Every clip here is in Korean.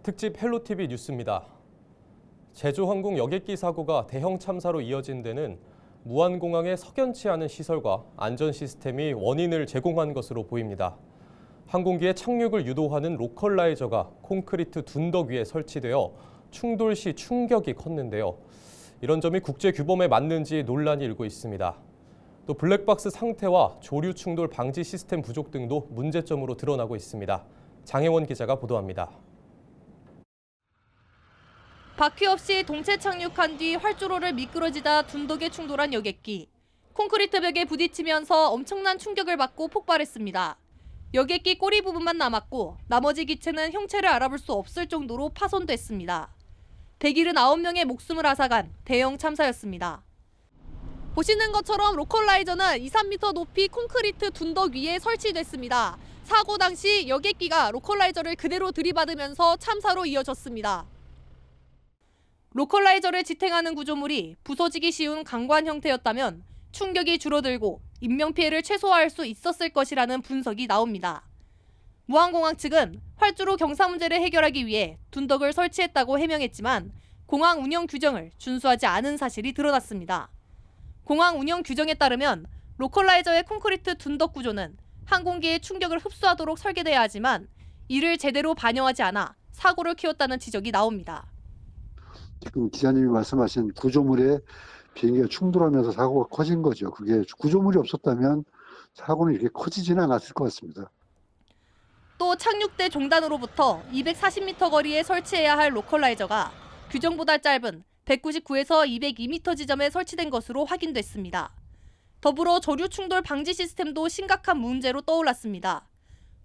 특집 헬로티비 뉴스입니다. 제주항공 여객기 사고가 대형 참사로 이어진 데는 무안공항의 석연치 않은 시설과 안전 시스템이 원인을 제공한 것으로 보입니다. 항공기의 착륙을 유도하는 로컬라이저가 콘크리트 둔덕 위에 설치되어 충돌 시 충격이 컸는데요. 이런 점이 국제 규범에 맞는지 논란이 일고 있습니다. 또 블랙박스 상태와 조류 충돌 방지 시스템 부족 등도 문제점으로 드러나고 있습니다. 장혜원 기자가 보도합니다. 바퀴 없이 동체 착륙한 뒤 활주로를 미끄러지다 둔덕에 충돌한 여객기. 콘크리트 벽에 부딪히면서 엄청난 충격을 받고 폭발했습니다. 여객기 꼬리 부분만 남았고 나머지 기체는 형체를 알아볼 수 없을 정도로 파손됐습니다. 179명의 목숨을 앗아간 대형 참사였습니다. 보시는 것처럼 로컬라이저는 2, 3m 높이 콘크리트 둔덕 위에 설치됐습니다. 사고 당시 여객기가 로컬라이저를 그대로 들이받으면서 참사로 이어졌습니다. 로컬라이저를 지탱하는 구조물이 부서지기 쉬운 강관 형태였다면 충격이 줄어들고 인명피해를 최소화할 수 있었을 것이라는 분석이 나옵니다. 무안공항 측은 활주로 경사 문제를 해결하기 위해 둔덕을 설치했다고 해명했지만 공항 운영 규정을 준수하지 않은 사실이 드러났습니다. 공항 운영 규정에 따르면 로컬라이저의 콘크리트 둔덕 구조는 항공기의 충격을 흡수하도록 설계돼야 하지만 이를 제대로 반영하지 않아 사고를 키웠다는 지적이 나옵니다. 지금 기자님이 말씀하신 구조물에 비행기가 충돌하면서 사고가 커진 거죠. 그게 구조물이 없었다면 사고는 이렇게 커지지는 않았을 것 같습니다. 또 착륙대 종단으로부터 240m 거리에 설치해야 할 로컬라이저가 규정보다 짧은 199에서 202m 지점에 설치된 것으로 확인됐습니다. 더불어 조류 충돌 방지 시스템도 심각한 문제로 떠올랐습니다.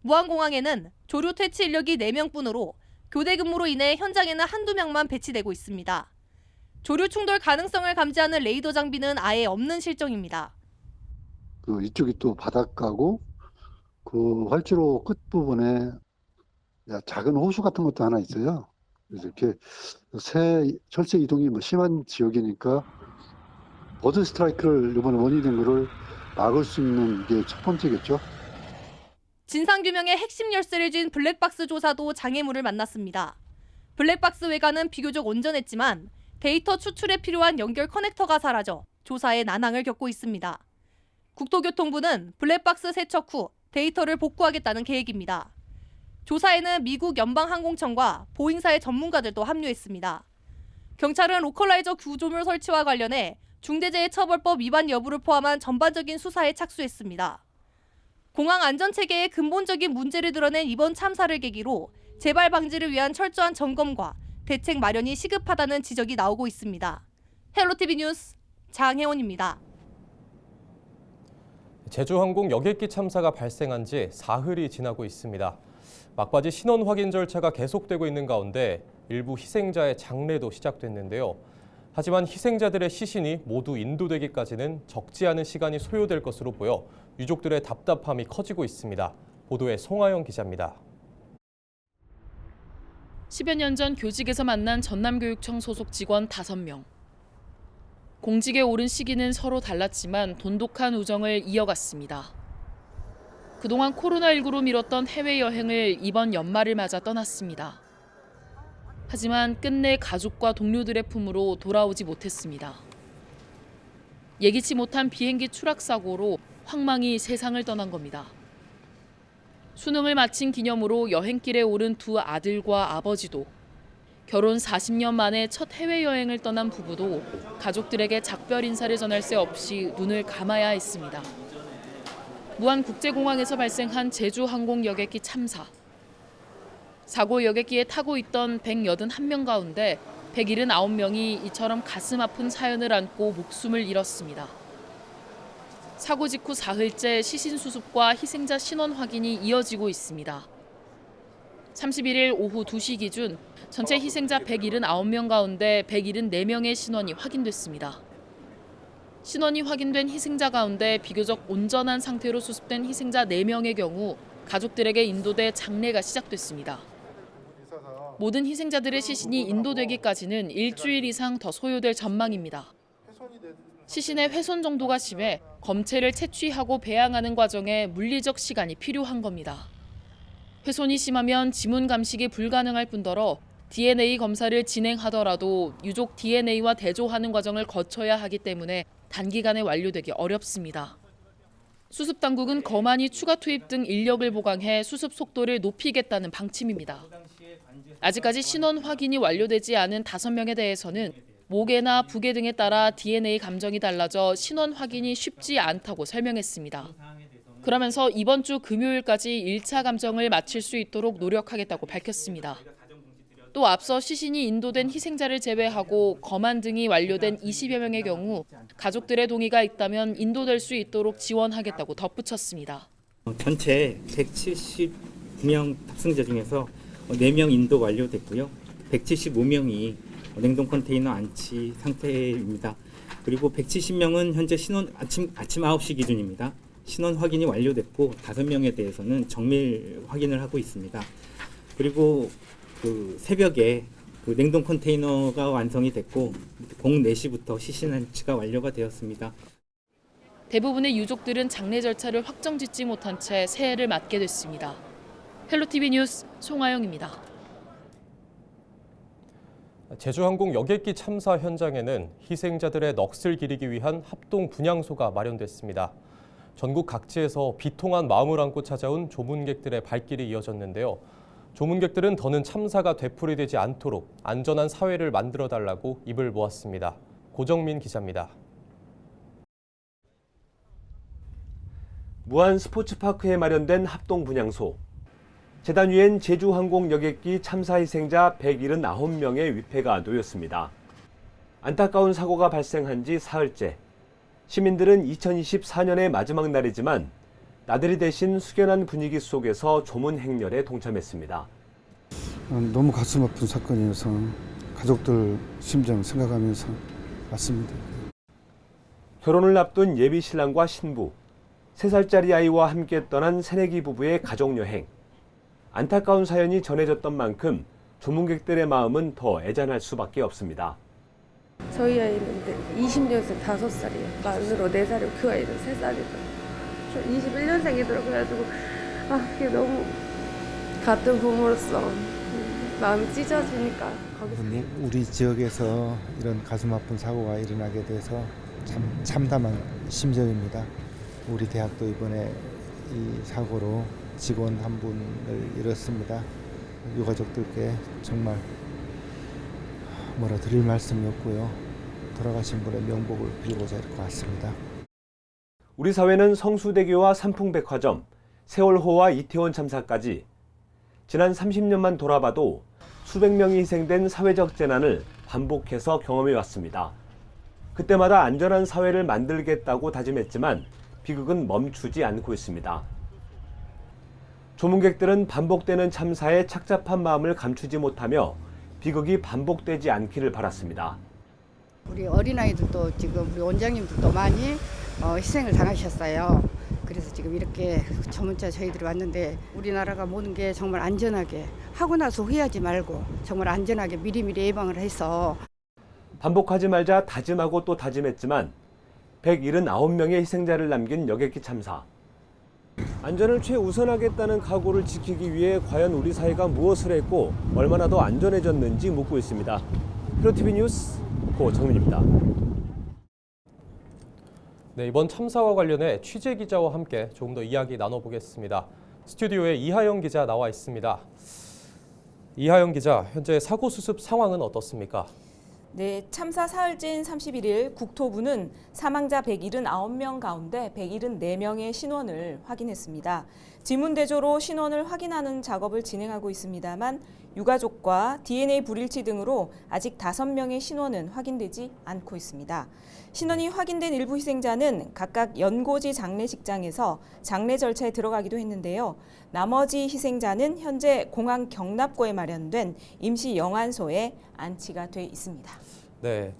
무안공항에는 조류 퇴치 인력이 4명뿐으로 교대 근무로 인해 현장에는 한두 명만 배치되고 있습니다. 조류 충돌 가능성을 감지하는 레이더 장비는 아예 없는 실정입니다. 이쪽이 또 바닷가고 그 활주로 끝부분에 작은 호수 같은 것도 하나 있어요. 그래서 이렇게 철새 이동이 심한 지역이니까 버드 스트라이크를 이번에 원인이 된 거를 막을 수 있는 게 첫 번째겠죠. 진상규명의 핵심 열쇠를 쥔 블랙박스 조사도 장애물을 만났습니다. 블랙박스 외관은 비교적 온전했지만 데이터 추출에 필요한 연결 커넥터가 사라져 조사에 난항을 겪고 있습니다. 국토교통부는 블랙박스 세척 후 데이터를 복구하겠다는 계획입니다. 조사에는 미국 연방항공청과 보잉사의 전문가들도 합류했습니다. 경찰은 로컬라이저 구조물 설치와 관련해 중대재해처벌법 위반 여부를 포함한 전반적인 수사에 착수했습니다. 공항 안전체계의 근본적인 문제를 드러낸 이번 참사를 계기로 재발 방지를 위한 철저한 점검과 대책 마련이 시급하다는 지적이 나오고 있습니다. 헬로티비 뉴스 장혜원입니다. 제주항공 여객기 참사가 발생한 지 사흘이 지나고 있습니다. 막바지 신원 확인 절차가 계속되고 있는 가운데 일부 희생자의 장례도 시작됐는데요. 하지만 희생자들의 시신이 모두 인도되기까지는 적지 않은 시간이 소요될 것으로 보여 유족들의 답답함이 커지고 있습니다. 보도에 송하영 기자입니다. 10여 년 전 교직에서 만난 전남교육청 소속 직원 5명. 공직에 오른 시기는 서로 달랐지만 돈독한 우정을 이어갔습니다. 그동안 코로나19로 미뤘던 해외여행을 이번 연말을 맞아 떠났습니다. 하지만 끝내 가족과 동료들의 품으로 돌아오지 못했습니다. 예기치 못한 비행기 추락 사고로 황망이 세상을 떠난 겁니다. 수능을 마친 기념으로 여행길에 오른 두 아들과 아버지도, 결혼 40년 만에 첫 해외여행을 떠난 부부도 가족들에게 작별 인사를 전할 새 없이 눈을 감아야 했습니다. 무안국제공항에서 발생한 제주항공 여객기 참사. 사고 여객기에 타고 있던 181명 가운데 179명이 이처럼 가슴 아픈 사연을 안고 목숨을 잃었습니다. 사고 직후 사흘째 시신 수습과 희생자 신원 확인이 이어지고 있습니다. 31일 오후 2시 기준 전체 희생자 179명 가운데 174명의 신원이 확인됐습니다. 신원이 확인된 희생자 가운데 비교적 온전한 상태로 수습된 희생자 4명의 경우 가족들에게 인도돼 장례가 시작됐습니다. 모든 희생자들의 시신이 인도되기까지는 일주일 이상 더 소요될 전망입니다. 시신의 훼손 정도가 심해 검체를 채취하고 배양하는 과정에 물리적 시간이 필요한 겁니다. 훼손이 심하면 지문 감식이 불가능할 뿐더러 DNA 검사를 진행하더라도 유족 DNA와 대조하는 과정을 거쳐야 하기 때문에 단기간에 완료되기 어렵습니다. 수습 당국은 거만이 추가 투입 등 인력을 보강해 수습 속도를 높이겠다는 방침입니다. 아직까지 신원 확인이 완료되지 않은 5명에 대해서는 모계나 부계 등에 따라 DNA 감정이 달라져 신원 확인이 쉽지 않다고 설명했습니다. 그러면서 이번 주 금요일까지 1차 감정을 마칠 수 있도록 노력하겠다고 밝혔습니다. 또 앞서 시신이 인도된 희생자를 제외하고 검안 등이 완료된 20여 명의 경우 가족들의 동의가 있다면 인도될 수 있도록 지원하겠다고 덧붙였습니다. 전체 179명 탑승자 중에서 4명 인도 완료됐고요. 175명이 냉동 컨테이너 안치 상태입니다. 그리고 170명은 현재 신원 아침 9시 기준입니다. 신원 확인이 완료됐고 5명에 대해서는 정밀 확인을 하고 있습니다. 그리고 새벽에 냉동 컨테이너가 완성이 됐고 04시부터 시신 안치가 완료가 되었습니다. 대부분의 유족들은 장례 절차를 확정짓지 못한 채 새해를 맞게 됐습니다. 헬로티비 뉴스 송하영입니다. 제주항공 여객기 참사 현장에는 희생자들의 넋을 기리기 위한 합동 분향소가 마련됐습니다. 전국 각지에서 비통한 마음을 안고 찾아온 조문객들의 발길이 이어졌는데요. 조문객들은 더는 참사가 되풀이되지 않도록 안전한 사회를 만들어달라고 입을 모았습니다. 고정민 기자입니다. 무안 스포츠파크에 마련된 합동 분향소. 재단 위엔 제주항공 여객기 참사 희생자 179명의 위패가 놓였습니다. 안타까운 사고가 발생한 지 사흘째. 시민들은 2024년의 마지막 날이지만 나들이 대신 숙연한 분위기 속에서 조문 행렬에 동참했습니다. 너무 가슴 아픈 사건이어서 가족들 심정 생각하면서 왔습니다. 결혼을 앞둔 예비 신랑과 신부, 3살짜리 아이와 함께 떠난 새내기 부부의 가족여행. 안타까운 사연이 전해졌던 만큼 조문객들의 마음은 더 애잔할 수밖에 없습니다. 저희 아이는 20년생 5살이에요. 만으로 4살이고 그 아이는 3살이고. 저 21년생이더라고요. 그래가지고 그게 너무 같은 부모로서 마음이 찢어지니까 거기서 우리 지역에서 이런 가슴 아픈 사고가 일어나게 돼서 참 참담한 심정입니다. 우리 대학도 이번에 이 사고로 직원 한 분을 잃었습니다. 유가족들께 정말 뭐라 드릴 말씀이 없고요. 돌아가신 분의 명복을 빌고자 이렇게 왔습니다. 우리 사회는 성수대교와 삼풍백화점, 세월호와 이태원 참사까지 지난 30년만 돌아봐도 수백 명이 희생된 사회적 재난을 반복해서 경험해왔습니다. 그때마다 안전한 사회를 만들겠다고 다짐했지만 비극은 멈추지 않고 있습니다. 조문객들은 반복되는 참사에 착잡한 마음을 감추지 못하며 비극이 반복되지 않기를 바랐습니다. 우리 어린아이들도 지금 우리 원장님들도 많이 희생을 당하셨어요. 그래서 지금 이렇게 조문자 저희들이 왔는데 우리나라가 모든 게 정말 안전하게 하고 나서 후회하지 말고 정말 안전하게 미리미리 예방을 해서 반복하지 말자 다짐하고 또 다짐했지만 179명의 희생자를 남긴 여객기 참사. 안전을 최우선하겠다는 각오를 지키기 위해 과연 우리 사회가 무엇을 했고 얼마나 더 안전해졌는지 묻고 있습니다. 헬로티비 뉴스 고정민입니다. 네, 이번 참사와 관련해 취재 기자와 함께 조금 더 이야기 나눠보겠습니다. 스튜디오에 이하영 기자 나와 있습니다. 이하영 기자, 현재 사고 수습 상황은 어떻습니까? 네, 참사 사흘째인 31일 국토부는 사망자 179명 가운데 174명의 신원을 확인했습니다. 지문대조로 신원을 확인하는 작업을 진행하고 있습니다만 유가족과 DNA 불일치 등으로 아직 5명의 신원은 확인되지 않고 있습니다. 신원이 확인된 일부 희생자는 각각 연고지 장례식장에서 장례 절차에 들어가기도 했는데요. 나머지 희생자는 현재 공항 경납고에 마련된 임시 영안소에 안치가 돼 있습니다. 네,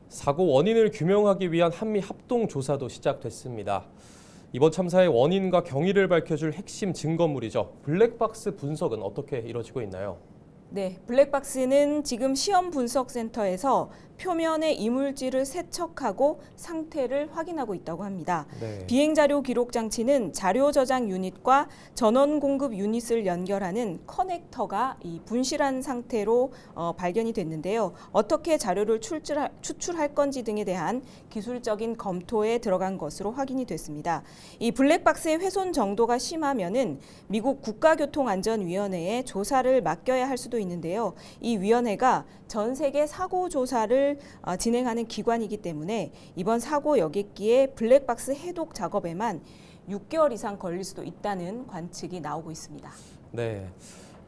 사고 원인을 규명하기 위한 한미 합동 조사도 시작됐습니다. 이번 참사의 원인과 경위를 밝혀줄 핵심 증거물이죠. 블랙박스 분석은 어떻게 이루어지고 있나요? 네, 블랙박스는 지금 시험 분석 센터에서 표면의 이물질을 세척하고 상태를 확인하고 있다고 합니다. 네. 비행 자료 기록 장치는 자료 저장 유닛과 전원 공급 유닛을 연결하는 커넥터가 이 분실한 상태로 발견이 됐는데요. 어떻게 자료를 추출할 건지 등에 대한 기술적인 검토에 들어간 것으로 확인이 됐습니다. 이 블랙박스의 훼손 정도가 심하면은 미국 국가교통안전위원회에 조사를 맡겨야 할 수도 있는데요. 이 위원회가 전 세계 사고 조사를 진행하는 기관이기 때문에 이번 사고 여객기의 블랙박스 해독 작업에만 6개월 이상 걸릴 수도 있다는 관측이 나오고 있습니다. 네.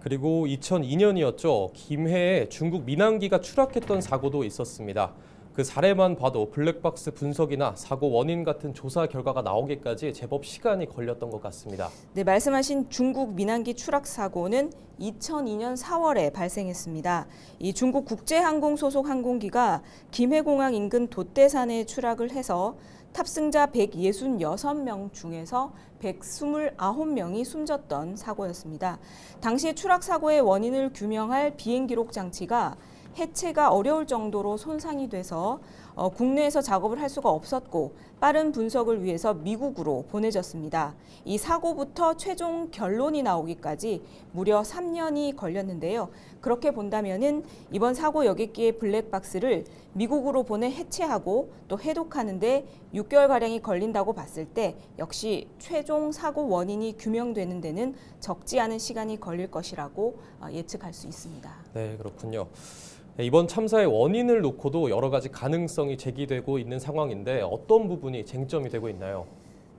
그리고 2002년이었죠. 김해에 중국 민항기가 추락했던 사고도 있었습니다. 그 사례만 봐도 블랙박스 분석이나 사고 원인 같은 조사 결과가 나오기까지 제법 시간이 걸렸던 것 같습니다. 네, 말씀하신 중국 민항기 추락 사고는 2002년 4월에 발생했습니다. 이 중국 국제항공 소속 항공기가 김해공항 인근 돛대산에 추락을 해서 탑승자 166명 중에서 129명이 숨졌던 사고였습니다. 당시 추락 사고의 원인을 규명할 비행 기록 장치가 해체가 어려울 정도로 손상이 돼서 국내에서 작업을 할 수가 없었고 빠른 분석을 위해서 미국으로 보내졌습니다. 이 사고부터 최종 결론이 나오기까지 무려 3년이 걸렸는데요. 그렇게 본다면은 이번 사고 여객기의 블랙박스를 미국으로 보내 해체하고 또 해독하는데 6개월가량이 걸린다고 봤을 때 역시 최종 사고 원인이 규명되는 데는 적지 않은 시간이 걸릴 것이라고 예측할 수 있습니다. 네, 그렇군요. 이번 참사의 원인을 놓고도 여러 가지 가능성이 제기되고 있는 상황인데 어떤 부분이 쟁점이 되고 있나요?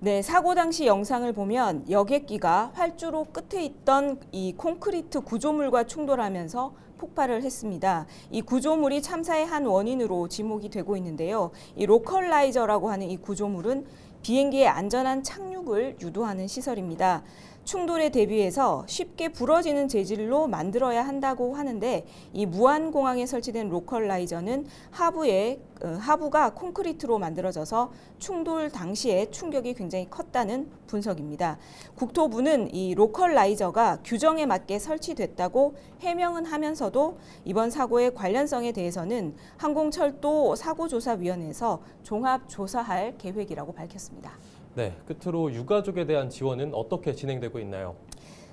네, 사고 당시 영상을 보면 여객기가 활주로 끝에 있던 이 콘크리트 구조물과 충돌하면서 폭발을 했습니다. 이 구조물이 참사의 한 원인으로 지목이 되고 있는데요. 이 로컬라이저라고 하는 이 구조물은 비행기의 안전한 착륙을 유도하는 시설입니다. 충돌에 대비해서 쉽게 부러지는 재질로 만들어야 한다고 하는데 이 무안공항에 설치된 로컬라이저는 하부가 콘크리트로 만들어져서 충돌 당시에 충격이 굉장히 컸다는 분석입니다. 국토부는 이 로컬라이저가 규정에 맞게 설치됐다고 해명은 하면서도 이번 사고의 관련성에 대해서는 항공철도 사고조사위원회에서 종합조사할 계획이라고 밝혔습니다. 네, 끝으로 유가족에 대한 지원은 어떻게 진행되고 있나요?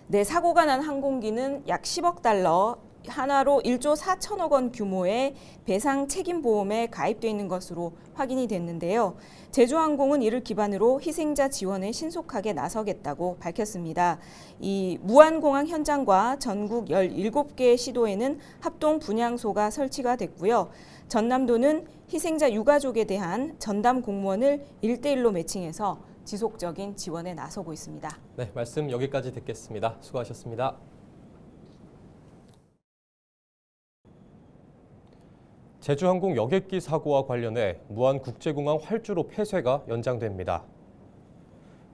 네, 사고가 난 항공기는 약 10억 달러, 하나로 1조 4천억 원 규모의 배상 책임 보험에 가입돼 있는 것으로 확인이 됐는데요. 제주항공은 이를 기반으로 희생자 지원에 신속하게 나서겠다고 밝혔습니다. 이 무안공항 현장과 전국 17개의 시도에는 합동 분향소가 설치가 됐고요. 전남도는 희생자 유가족에 대한 전담 공무원을 1대1로 매칭해서 지속적인 지원에 나서고 있습니다. 네, 말씀 여기까지 듣겠습니다. 수고하셨습니다. 제주항공 여객기 사고와 관련해 무안국제공항 활주로 폐쇄가 연장됩니다.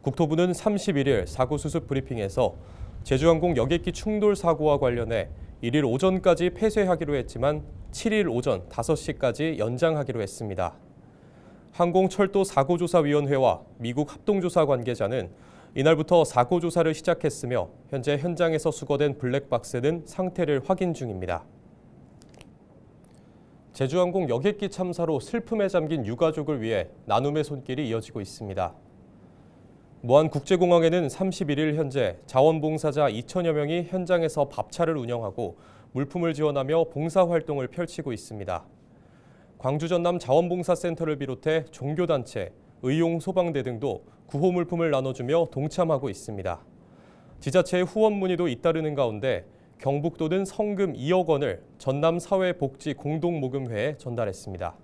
국토부는 31일 사고 수습 브리핑에서 제주항공 여객기 충돌 사고와 관련해 1일 오전까지 폐쇄하기로 했지만 7일 오전 5시까지 연장하기로 했습니다. 항공철도사고조사위원회와 미국 합동조사 관계자는 이날부터 사고조사를 시작했으며 현재 현장에서 수거된 블랙박스는 상태를 확인 중입니다. 제주항공 여객기 참사로 슬픔에 잠긴 유가족을 위해 나눔의 손길이 이어지고 있습니다. 무안국제공항에는 31일 현재 자원봉사자 2천여 명이 현장에서 밥차를 운영하고 물품을 지원하며 봉사활동을 펼치고 있습니다. 광주 전남 자원봉사센터를 비롯해 종교단체, 의용 소방대 등도 구호 물품을 나눠주며 동참하고 있습니다. 지자체의 후원 문의도 잇따르는 가운데 경북도는 성금 2억 원을 전남사회복지공동모금회에 전달했습니다.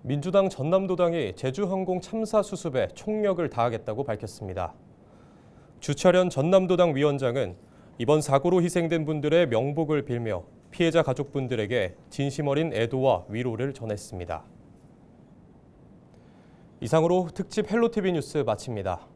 민주당 전남도당이 제주항공 참사 수습에 총력을 다하겠다고 밝혔습니다. 주철현 전남도당 위원장은 이번 사고로 희생된 분들의 명복을 빌며 피해자 가족분들에게 진심 어린 애도와 위로를 전했습니다. 이상으로 특집 헬로티비 뉴스 마칩니다.